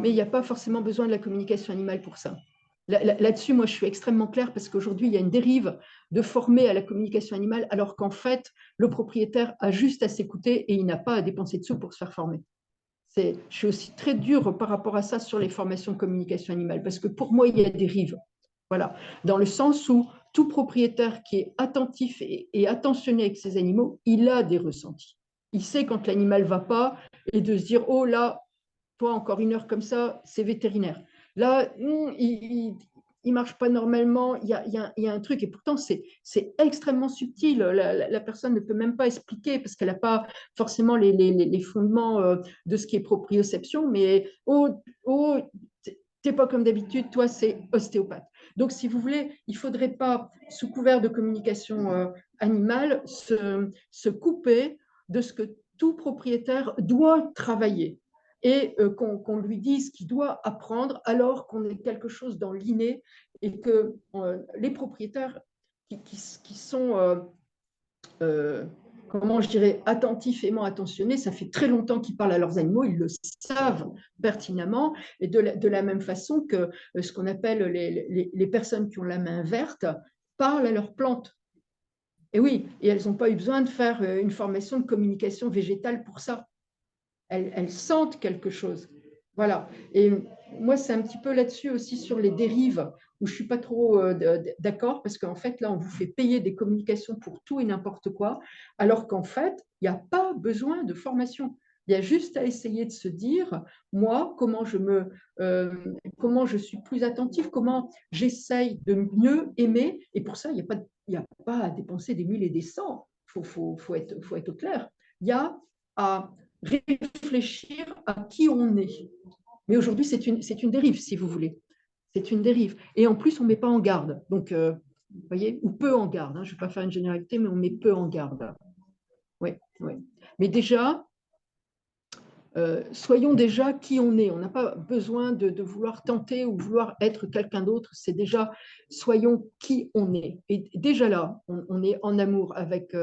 mais il n'y a pas forcément besoin de la communication animale pour ça. Là-dessus, moi, je suis extrêmement claire parce qu'aujourd'hui, il y a une dérive de former à la communication animale, alors qu'en fait, le propriétaire a juste à s'écouter et il n'a pas à dépenser de sous pour se faire former. Je suis aussi très dure par rapport à ça sur les formations de communication animale, parce que pour moi, il y a des dérives. Voilà. Dans le sens où tout propriétaire qui est attentif et attentionné avec ses animaux, il a des ressentis. Il sait quand l'animal ne va pas et de se dire, oh là, toi, encore une heure comme ça, c'est vétérinaire. Là, il ne marche pas normalement, il y a un truc, et pourtant, c'est extrêmement subtil. La personne ne peut même pas expliquer parce qu'elle n'a pas forcément les fondements de ce qui est proprioception, mais oh, oh, t'es pas comme d'habitude, toi, c'est ostéopathe. Donc, si vous voulez, il ne faudrait pas, sous couvert de communication animale, se couper de ce que tout propriétaire doit travailler et qu'on lui dise qu'il doit apprendre alors qu'on est quelque chose dans l'inné et que les propriétaires qui sont, comment je dirais, attentifs, aimants, attentionnés, ça fait très longtemps qu'ils parlent à leurs animaux, ils le savent pertinemment, et de la même façon que ce qu'on appelle les personnes qui ont la main verte parlent à leurs plantes. Et oui, et elles n'ont pas eu besoin de faire une formation de communication végétale pour ça. Elles sentent quelque chose. Voilà. Et moi, c'est un petit peu là-dessus aussi sur les dérives où je ne suis pas trop d'accord parce qu'en fait, là, on vous fait payer des communications pour tout et n'importe quoi, alors qu'en fait, il n'y a pas besoin de formation. Il y a juste à essayer de se dire, moi, comment je suis plus attentif, comment j'essaye de mieux aimer. Et pour ça, il n'y a pas à dépenser des 1000 et des cents. Faut être au clair. Il y a à réfléchir à qui on est. Mais aujourd'hui, c'est une dérive, si vous voulez. C'est une dérive. Et en plus, on ne met pas en garde. Donc, vous voyez, ou peu en garde. Hein. Je ne vais pas faire une généralité, mais on met peu en garde. Oui, oui. Mais déjà, soyons déjà qui on est. On n'a pas besoin de vouloir tenter ou vouloir être quelqu'un d'autre. C'est déjà, soyons qui on est. Et déjà là, on est en amour avec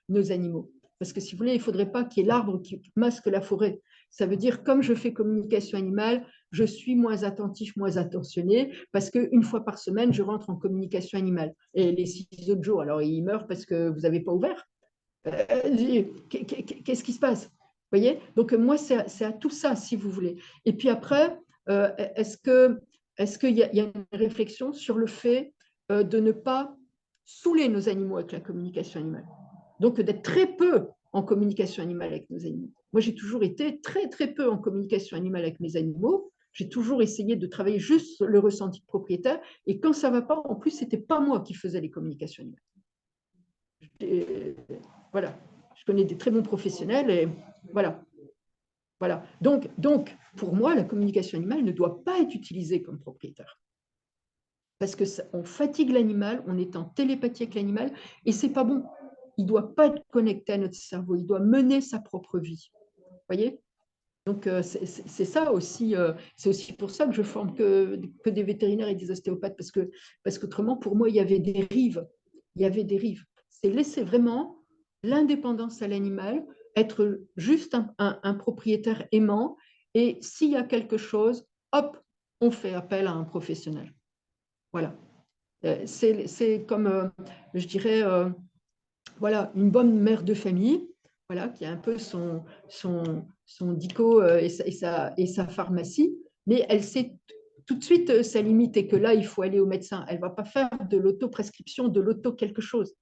nos animaux. Parce que si vous voulez, il ne faudrait pas qu'il y ait l'arbre qui masque la forêt. Ça veut dire, comme je fais communication animale, je suis moins attentif, moins attentionné, parce qu'une fois par semaine, je rentre en communication animale. Et les 6 autres jours, alors ils meurent parce que vous n'avez pas ouvert. Qu'est-ce qui se passe? Vous voyez? Donc, moi, c'est à tout ça, si vous voulez. Et puis après, est-ce qu'il y a une réflexion sur le fait de ne pas saouler nos animaux avec la communication animale? Donc, d'être très peu en communication animale avec nos animaux. Moi, j'ai toujours été très, très peu en communication animale avec mes animaux. J'ai toujours essayé de travailler juste le ressenti de propriétaire. Et quand ça ne va pas, en plus, ce n'était pas moi qui faisais les communications animales. Voilà, je connais des très bons professionnels et voilà. Voilà. Donc, pour moi, la communication animale ne doit pas être utilisée comme propriétaire. Parce qu'on fatigue l'animal, on est en télépathie avec l'animal et c'est pas bon. Il ne doit pas être connecté à notre cerveau, il doit mener sa propre vie. Vous voyez? Donc, c'est ça aussi, c'est aussi pour ça que je forme que des vétérinaires et des ostéopathes, parce qu'autrement, pour moi, il y avait des dérives. Il y avait des dérives. C'est laisser vraiment l'indépendance à l'animal, être juste un propriétaire aimant, et s'il y a quelque chose, hop, on fait appel à un professionnel. Voilà. C'est comme, je dirais, voilà, une bonne mère de famille, voilà, qui a un peu son dico et sa pharmacie, mais elle sait tout de suite sa limite et que là, il faut aller au médecin. Elle ne va pas faire de l'autoprescription, de l'auto quelque chose.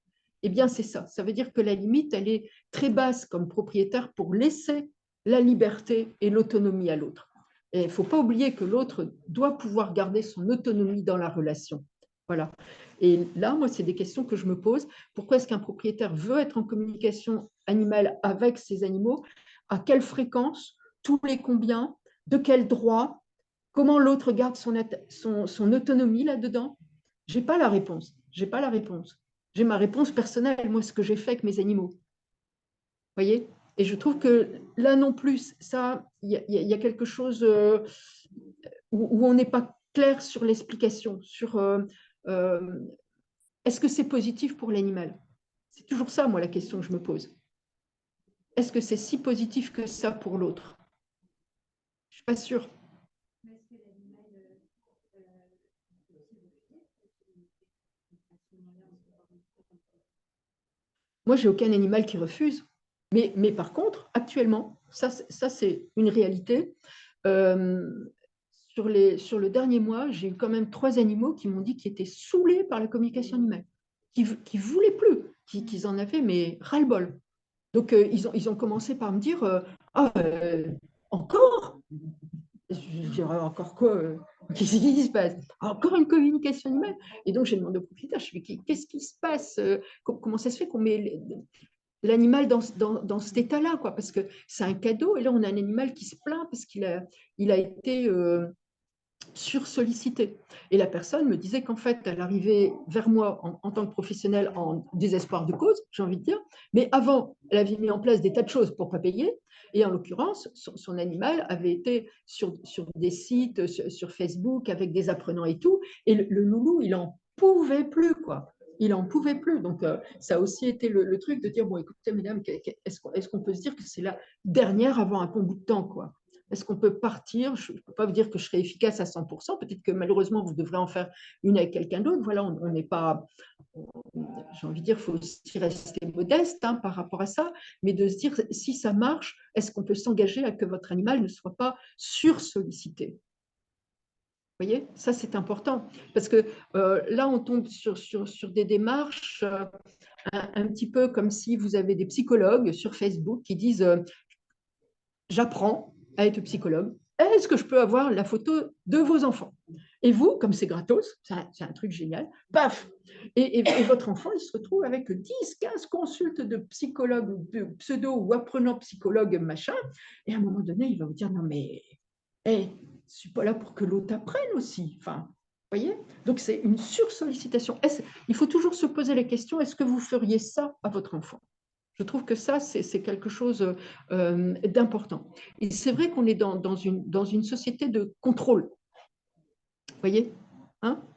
Eh bien, c'est ça. Ça veut dire que la limite, elle est très basse comme propriétaire pour laisser la liberté et l'autonomie à l'autre. Et il ne faut pas oublier que l'autre doit pouvoir garder son autonomie dans la relation. Voilà. Et là, moi, c'est des questions que je me pose. Pourquoi est-ce qu'un propriétaire veut être en communication animale avec ses animaux? À quelle fréquence? Tous les combien? De quel droit? Comment l'autre garde son autonomie là-dedans? Je n'ai pas la réponse. J'ai pas la réponse. J'ai ma réponse personnelle, moi, ce que j'ai fait avec mes animaux. Vous voyez? Et je trouve que là non plus, ça, il y a quelque chose où on n'est pas clair sur l'explication, sur est-ce que c'est positif pour l'animal? C'est toujours ça, moi, la question que je me pose. Est-ce que c'est si positif que ça pour l'autre? Je ne suis pas sûre. Moi, j'ai aucun animal qui refuse. Mais par contre, actuellement, ça c'est une réalité. Sur le dernier mois, j'ai eu quand même 3 animaux qui m'ont dit qu'ils étaient saoulés par la communication animale, qui ne voulaient plus, qu'ils en avaient, mais ras-le-bol. Donc, ils ont commencé par me dire ah, encore? Je dirais encore quoi? Qu'est-ce qui se passe? Encore une communication animale? Et donc, j'ai demandé au propriétaire, je lui ai dit, qu'est-ce qui se passe? Comment ça se fait qu'on met l'animal dans cet état-là, quoi? Parce que c'est un cadeau, et là, on a un animal qui se plaint parce qu'il a été sursollicité. Et la personne me disait qu'en fait, elle arrivait vers moi en tant que professionnelle en désespoir de cause, j'ai envie de dire, mais avant, elle avait mis en place des tas de choses pour ne pas payer, et en l'occurrence, son animal avait été sur des sites, sur Facebook, avec des apprenants et tout, et le loulou, il n'en pouvait plus, quoi. Il n'en pouvait plus. Donc, ça a aussi été le truc de dire, bon, écoutez, mesdames, est-ce qu'on peut se dire que c'est la dernière avant un bon bout de temps, quoi? Est-ce qu'on peut partir? Je ne peux pas vous dire que je serai efficace à 100%. Peut-être que malheureusement, vous devrez en faire une avec quelqu'un d'autre. Voilà, on n'est pas, j'ai envie de dire, il faut aussi rester modeste par rapport à ça, mais de se dire, si ça marche, est-ce qu'on peut s'engager à que votre animal ne soit pas sursollicité? Vous voyez, ça c'est important, parce que là, on tombe sur des démarches un petit peu comme si vous avez des psychologues sur Facebook qui disent j'apprends à être psychologue. Est-ce que je peux avoir la photo de vos enfants? Et vous, comme c'est gratos, c'est un truc génial, paf! Et votre enfant, il se retrouve avec 10, 15 consultes de psychologues, de pseudo ou apprenants psychologues, machin. Et à un moment donné, il va vous dire, non mais, hey, je ne suis pas là pour que l'autre apprenne aussi. Enfin, vous voyez? Donc, c'est une sursollicitation. Il faut toujours se poser la question, est-ce que vous feriez ça à votre enfant? Je trouve que ça, c'est quelque chose d'important. Et c'est vrai qu'on est dans une société de contrôle. Vous voyez,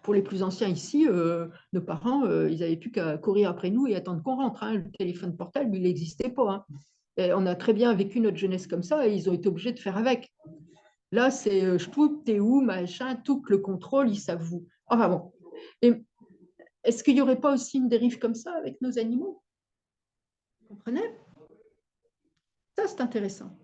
pour les plus anciens ici, nos parents, ils n'avaient plus qu'à courir après nous et attendre qu'on rentre. Le téléphone portable, il n'existait pas. Et on a très bien vécu notre jeunesse comme ça et ils ont été obligés de faire avec. Là, c'est je trouve, t'es où, machin, tout que le contrôle, ils savent vous. Enfin bon. Et est-ce qu'il n'y aurait pas aussi une dérive comme ça avec nos animaux? Vous comprenez? Ça, c'est intéressant.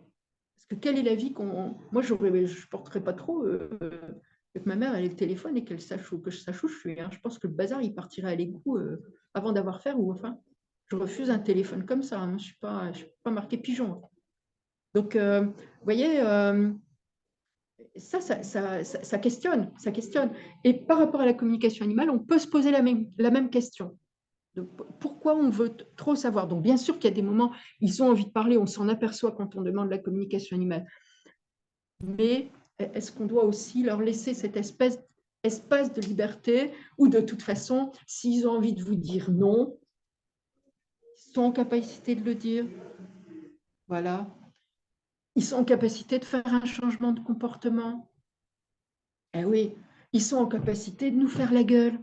Parce que quelle est la vie qu'on... Moi, je ne porterais pas trop que ma mère ait le téléphone et qu'elle sache que je sache où je suis. Je pense que le bazar, il partirait à l'égout avant d'avoir faire ou enfin. Je refuse un téléphone comme ça. Je ne suis pas marqué pigeon. Donc, vous voyez, ça questionne, ça questionne. Et par rapport à la communication animale, on peut se poser la même question. Donc, pourquoi on veut trop savoir? Donc, bien sûr qu'il y a des moments, ils ont envie de parler, on s'en aperçoit quand on demande la communication animale. Mais est-ce qu'on doit aussi leur laisser cet espace de liberté ou de toute façon, s'ils ont envie de vous dire non, ils sont en capacité de le dire. Voilà. Ils sont en capacité de faire un changement de comportement. Eh oui, ils sont en capacité de nous faire la gueule.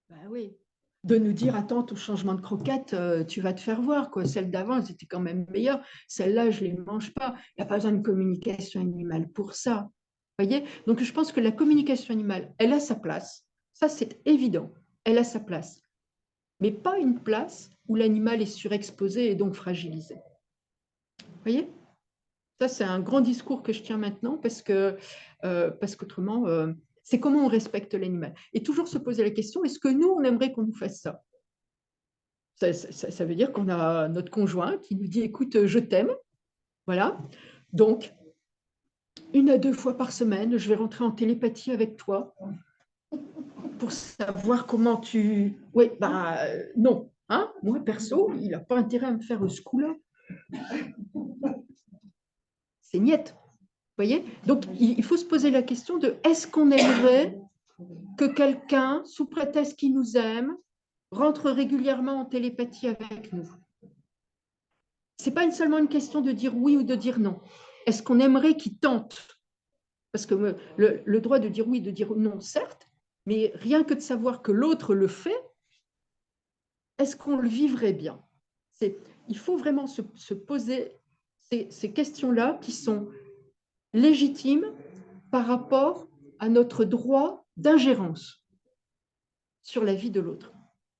Ben oui. De nous dire, attends, ton changement de croquette, tu vas te faire voir, quoi. Celles d'avant, elles étaient quand même meilleures. Celles-là, je ne les mange pas. Il n'y a pas besoin de communication animale pour ça. Voyez? Donc, je pense que la communication animale, elle a sa place. Ça, c'est évident. Elle a sa place. Mais pas une place où l'animal est surexposé et donc fragilisé. Voyez? Ça, c'est un grand discours que je tiens maintenant parce qu'autrement, c'est comment on respecte l'animal. Et toujours se poser la question, est-ce que nous, on aimerait qu'on nous fasse ça? Ça veut dire qu'on a notre conjoint qui nous dit, écoute, je t'aime. Voilà. Donc, 1 à 2 fois par semaine, je vais rentrer en télépathie avec toi pour savoir comment tu... Oui, bah non. Moi, perso, il n'a pas intérêt à me faire ce coup-là. C'est niette. Vous voyez? Donc, il faut se poser la question de est-ce qu'on aimerait que quelqu'un, sous prétexte qu'il nous aime, rentre régulièrement en télépathie avec nous? Ce n'est pas seulement une question de dire oui ou de dire non. Est-ce qu'on aimerait qu'il tente? Parce que le droit de dire oui, de dire non, certes, mais rien que de savoir que l'autre le fait, est-ce qu'on le vivrait bien? Il faut vraiment se poser ces questions-là qui sont légitimes par rapport à notre droit d'ingérence sur la vie de l'autre.